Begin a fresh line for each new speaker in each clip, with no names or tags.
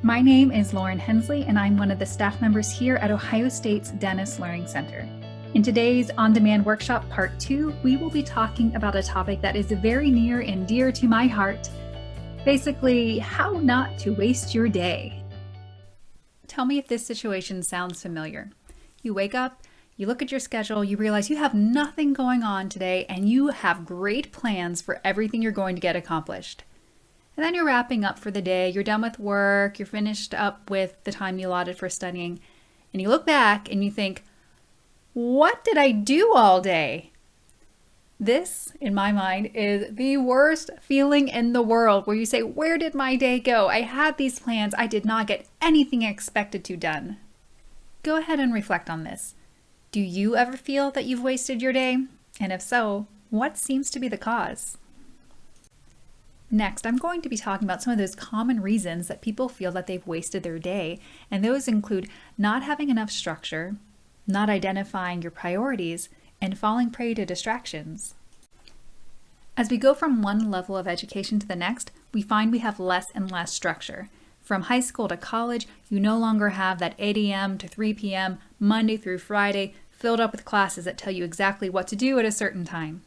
My name is Lauren Hensley, and I'm one of the staff members here at Ohio State's Dennis Learning Center. In today's On-Demand Workshop Part 2, we will be talking about a topic that is very near and dear to my heart. Basically, how not to waste your day. Tell me if this situation sounds familiar. You wake up, you look at your schedule, you realize you have nothing going on today, and you have great plans for everything you're going to get accomplished. And then you're wrapping up for the day, you're done with work, you're finished up with the time you allotted for studying, and you look back and you think, what did I do all day? This, in my mind, is the worst feeling in the world, where you say, where did my day go? I had these plans, I did not get anything I expected to done. Go ahead and reflect on this. Do you ever feel that you've wasted your day? And if so, what seems to be the cause? Next, I'm going to be talking about some of those common reasons that people feel that they've wasted their day, and those include not having enough structure, not identifying your priorities, and falling prey to distractions. As we go from one level of education to the next, we find we have less and less structure. From high school to college, you no longer have that 8 a.m. to 3 p.m., Monday through Friday, filled up with classes that tell you exactly what to do at a certain time.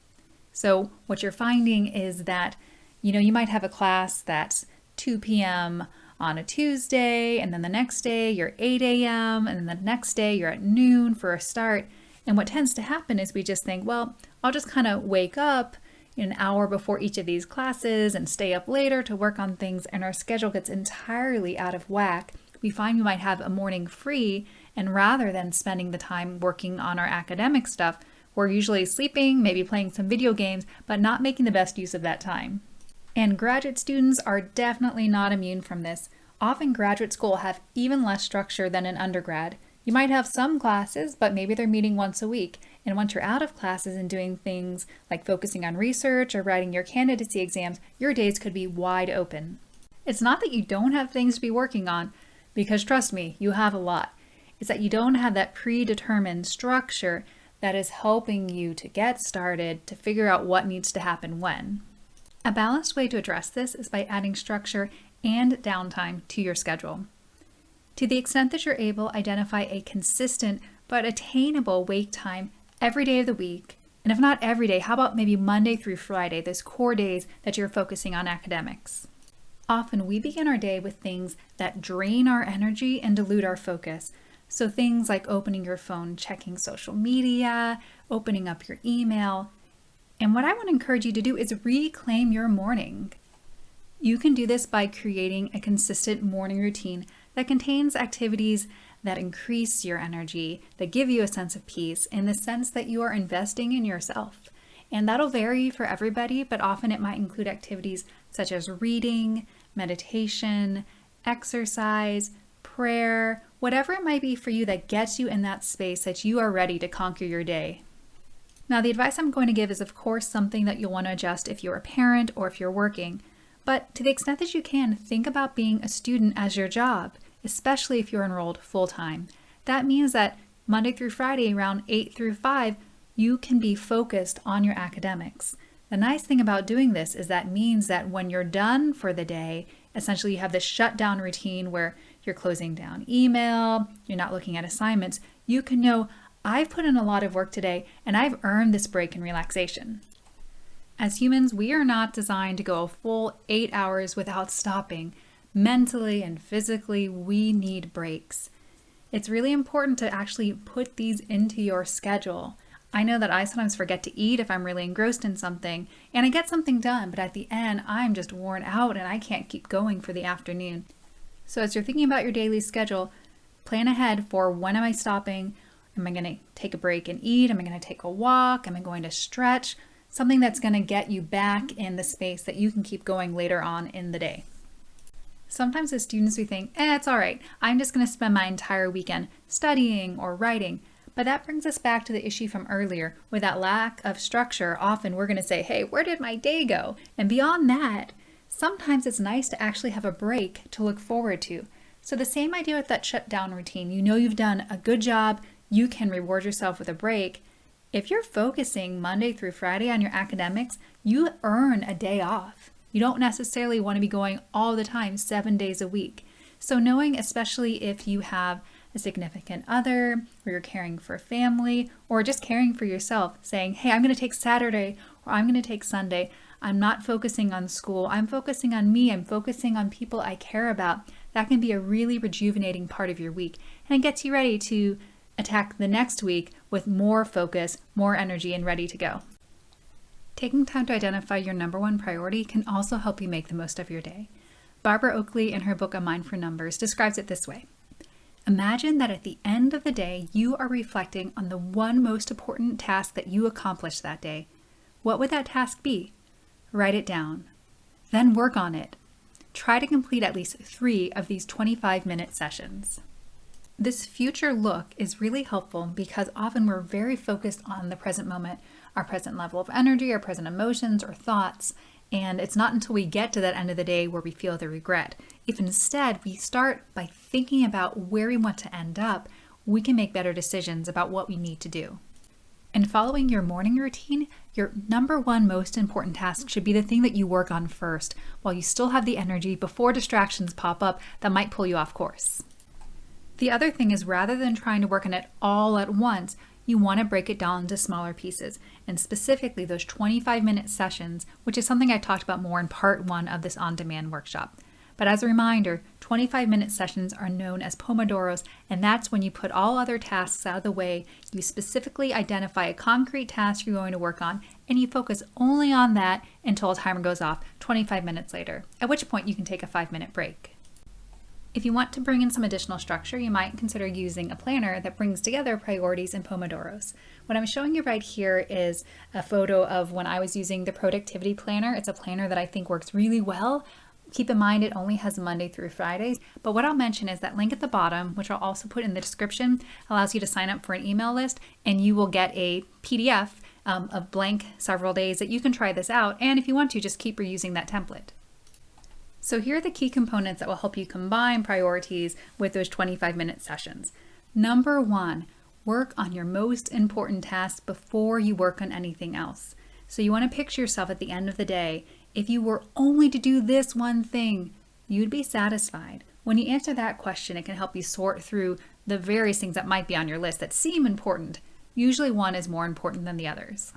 So what you're finding is that you might have a class that's 2 p.m. on a Tuesday, and then the next day you're 8 a.m., and then the next day you're at noon for a start. And what tends to happen is we just think, well, I'll just kind of wake up an hour before each of these classes and stay up later to work on things, and our schedule gets entirely out of whack. We find we might have a morning free, and rather than spending the time working on our academic stuff, we're usually sleeping, maybe playing some video games, but not making the best use of that time. And graduate students are definitely not immune from this. Often graduate school will have even less structure than an undergrad. You might have some classes, but maybe they're meeting once a week. And once you're out of classes and doing things like focusing on research or writing your candidacy exams, your days could be wide open. It's not that you don't have things to be working on, because trust me, you have a lot. It's that you don't have that predetermined structure that is helping you to get started, to figure out what needs to happen when. A balanced way to address this is by adding structure and downtime to your schedule. To the extent that you're able, identify a consistent but attainable wake time every day of the week. And if not every day, how about maybe Monday through Friday, those core days that you're focusing on academics? Often we begin our day with things that drain our energy and dilute our focus. So things like opening your phone, checking social media, opening up your email. And what I want to encourage you to do is reclaim your morning. You can do this by creating a consistent morning routine that contains activities that increase your energy, that give you a sense of peace, in the sense that you are investing in yourself. And that'll vary for everybody, but often it might include activities such as reading, meditation, exercise, prayer, whatever it might be for you that gets you in that space that you are ready to conquer your day. Now, the advice I'm going to give is, of course, something that you'll want to adjust if you're a parent or if you're working. But to the extent that you can, think about being a student as your job, especially if you're enrolled full-time. That means that Monday through Friday, around 8 through 5, you can be focused on your academics. The nice thing about doing this is that means that when you're done for the day, essentially you have this shutdown routine where you're closing down email, you're not looking at assignments. You can know, I've put in a lot of work today and I've earned this break and relaxation. As humans, we are not designed to go a full 8 hours without stopping. Mentally and physically, we need breaks. It's really important to actually put these into your schedule. I know that I sometimes forget to eat if I'm really engrossed in something, and I get something done, but at the end, I'm just worn out and I can't keep going for the afternoon. So as you're thinking about your daily schedule, plan ahead for, when am I stopping? Am I going to take a break and eat? Am I going to take a walk? Am I going to stretch? Something that's going to get you back in the space that you can keep going later on in the day. Sometimes as students we think, it's all right. I'm just going to spend my entire weekend studying or writing. But that brings us back to the issue from earlier. With that lack of structure, often we're going to say, hey, where did my day go? And beyond that, sometimes it's nice to actually have a break to look forward to. So the same idea with that shutdown routine. You know you've done a good job. You can reward yourself with a break. If you're focusing Monday through Friday on your academics, you earn a day off. You don't necessarily want to be going all the time, 7 days a week. So knowing, especially if you have a significant other, or you're caring for family, or just caring for yourself, saying, hey, I'm going to take Saturday, or I'm going to take Sunday. I'm not focusing on school. I'm focusing on me. I'm focusing on people I care about. That can be a really rejuvenating part of your week. And it gets you ready to attack the next week with more focus, more energy, and ready to go. Taking time to identify your number one priority can also help you make the most of your day. Barbara Oakley, in her book A Mind for Numbers, describes it this way. Imagine that at the end of the day, you are reflecting on the one most important task that you accomplished that day. What would that task be? Write it down. Then work on it. Try to complete at least 3 of these 25-minute sessions. This future look is really helpful because often we're very focused on the present moment, our present level of energy, our present emotions or thoughts, and it's not until we get to that end of the day where we feel the regret. If instead we start by thinking about where we want to end up, we can make better decisions about what we need to do. And following your morning routine, your number one most important task should be the thing that you work on first, while you still have the energy before distractions pop up that might pull you off course. The other thing is, rather than trying to work on it all at once, you want to break it down into smaller pieces, and specifically those 25-minute sessions, which is something I talked about more in part 1 of this on-demand workshop. But as a reminder, 25-minute sessions are known as Pomodoros, and that's when you put all other tasks out of the way, you specifically identify a concrete task you're going to work on, and you focus only on that until a timer goes off 25 minutes later, at which point you can take a 5-minute break. If you want to bring in some additional structure, you might consider using a planner that brings together priorities and Pomodoros. What I'm showing you right here is a photo of when I was using the productivity planner. It's a planner that I think works really well. Keep in mind it only has Monday through Fridays, but what I'll mention is that link at the bottom, which I'll also put in the description, allows you to sign up for an email list, and you will get a PDF of blank several days that you can try this out, and if you want to, just keep reusing that template. So here are the key components that will help you combine priorities with those 25-minute sessions. Number 1, work on your most important task before you work on anything else. So you want to picture yourself at the end of the day. If you were only to do this one thing, you'd be satisfied. When you answer that question, it can help you sort through the various things that might be on your list that seem important. Usually one is more important than the others.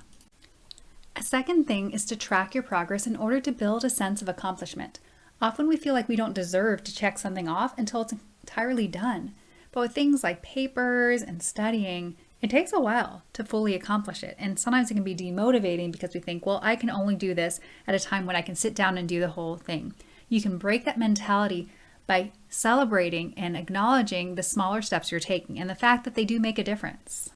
A second thing is to track your progress in order to build a sense of accomplishment. Often we feel like we don't deserve to check something off until it's entirely done. But with things like papers and studying, it takes a while to fully accomplish it. And sometimes it can be demotivating because we think, well, I can only do this at a time when I can sit down and do the whole thing. You can break that mentality by celebrating and acknowledging the smaller steps you're taking and the fact that they do make a difference.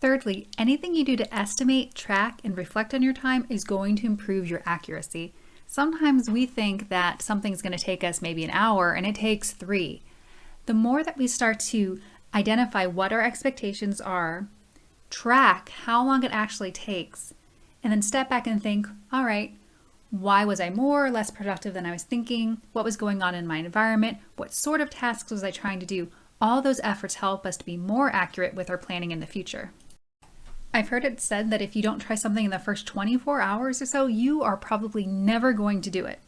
Thirdly, anything you do to estimate, track, and reflect on your time is going to improve your accuracy. Sometimes we think that something's going to take us maybe an hour and it takes 3. The more that we start to identify what our expectations are, track how long it actually takes, and then step back and think, all right, why was I more or less productive than I was thinking? What was going on in my environment? What sort of tasks was I trying to do? All those efforts help us to be more accurate with our planning in the future. I've heard it said that if you don't try something in the first 24 hours or so, you are probably never going to do it.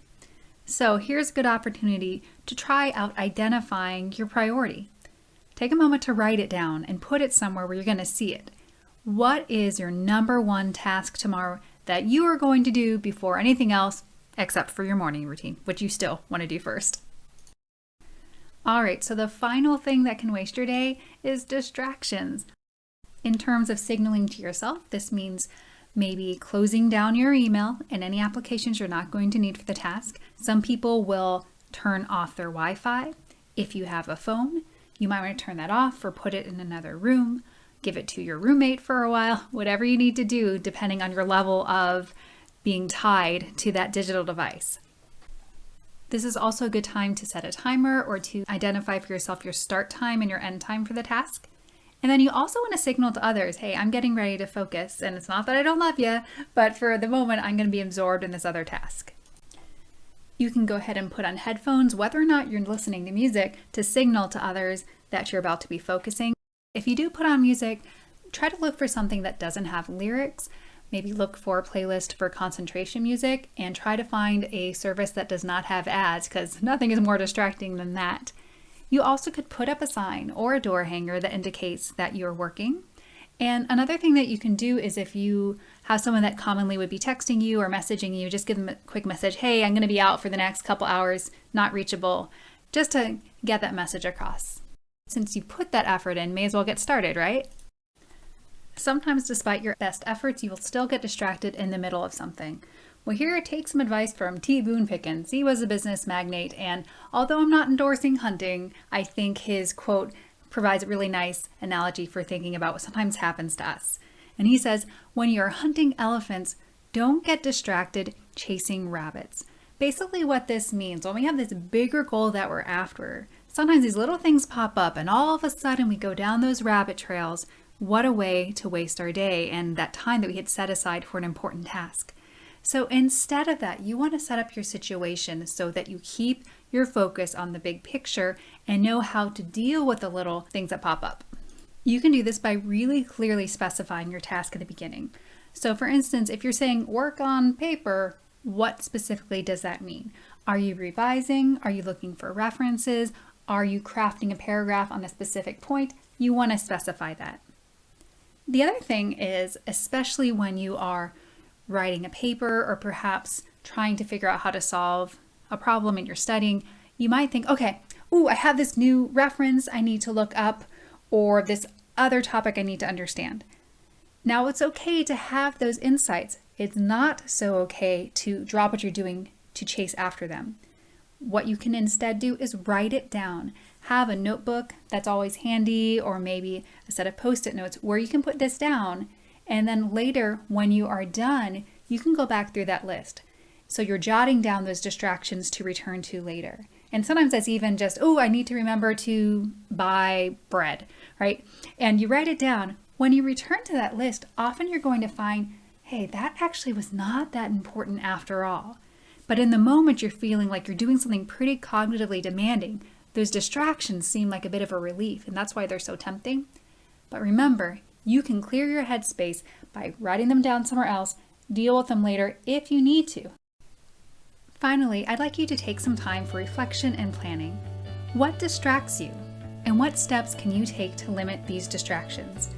So here's a good opportunity to try out identifying your priority. Take a moment to write it down and put it somewhere where you're going to see it. What is your number one task tomorrow that you are going to do before anything else, except for your morning routine, which you still want to do first? All right, so the final thing that can waste your day is distractions. In terms of signaling to yourself, this means maybe closing down your email and any applications you're not going to need for the task. Some people will turn off their Wi-Fi. If you have a phone, you might want to turn that off or put it in another room, give it to your roommate for a while, whatever you need to do depending on your level of being tied to that digital device. This is also a good time to set a timer or to identify for yourself your start time and your end time for the task. And then you also want to signal to others, hey, I'm getting ready to focus, and it's not that I don't love you, but for the moment, I'm going to be absorbed in this other task. You can go ahead and put on headphones, whether or not you're listening to music, to signal to others that you're about to be focusing. If you do put on music, try to look for something that doesn't have lyrics. Maybe look for a playlist for concentration music and try to find a service that does not have ads, because nothing is more distracting than that. You also could put up a sign or a door hanger that indicates that you're working. And another thing that you can do is if you have someone that commonly would be texting you or messaging you, just give them a quick message, hey, I'm going to be out for the next couple hours, not reachable, just to get that message across. Since you put that effort in, may as well get started, right? Sometimes despite your best efforts, you will still get distracted in the middle of something. Well, here, take some advice from T. Boone Pickens. He was a business magnate, and although I'm not endorsing hunting, I think his quote provides a really nice analogy for thinking about what sometimes happens to us. And he says, when you're hunting elephants, don't get distracted chasing rabbits. Basically what this means, when we have this bigger goal that we're after, sometimes these little things pop up and all of a sudden we go down those rabbit trails. What a way to waste our day and that time that we had set aside for an important task. So instead of that, you want to set up your situation so that you keep your focus on the big picture and know how to deal with the little things that pop up. You can do this by really clearly specifying your task at the beginning. So for instance, if you're saying work on paper, what specifically does that mean? Are you revising? Are you looking for references? Are you crafting a paragraph on a specific point? You want to specify that. The other thing is, especially when you are writing a paper or perhaps trying to figure out how to solve a problem in your studying, you might think, okay, I have this new reference I need to look up or this other topic I need to understand. Now, it's okay to have those insights. It's not so okay to drop what you're doing to chase after them. What you can instead do is write it down. Have a notebook that's always handy or maybe a set of Post-it notes where you can put this down. And then later, when you are done, you can go back through that list. So you're jotting down those distractions to return to later. And sometimes that's even just, I need to remember to buy bread, right? And you write it down. When you return to that list, often you're going to find, hey, that actually was not that important after all. But in the moment, you're feeling like you're doing something pretty cognitively demanding. Those distractions seem like a bit of a relief, and that's why they're so tempting. But remember, you can clear your headspace by writing them down somewhere else, deal with them later if you need to. Finally, I'd like you to take some time for reflection and planning. What distracts you? And what steps can you take to limit these distractions?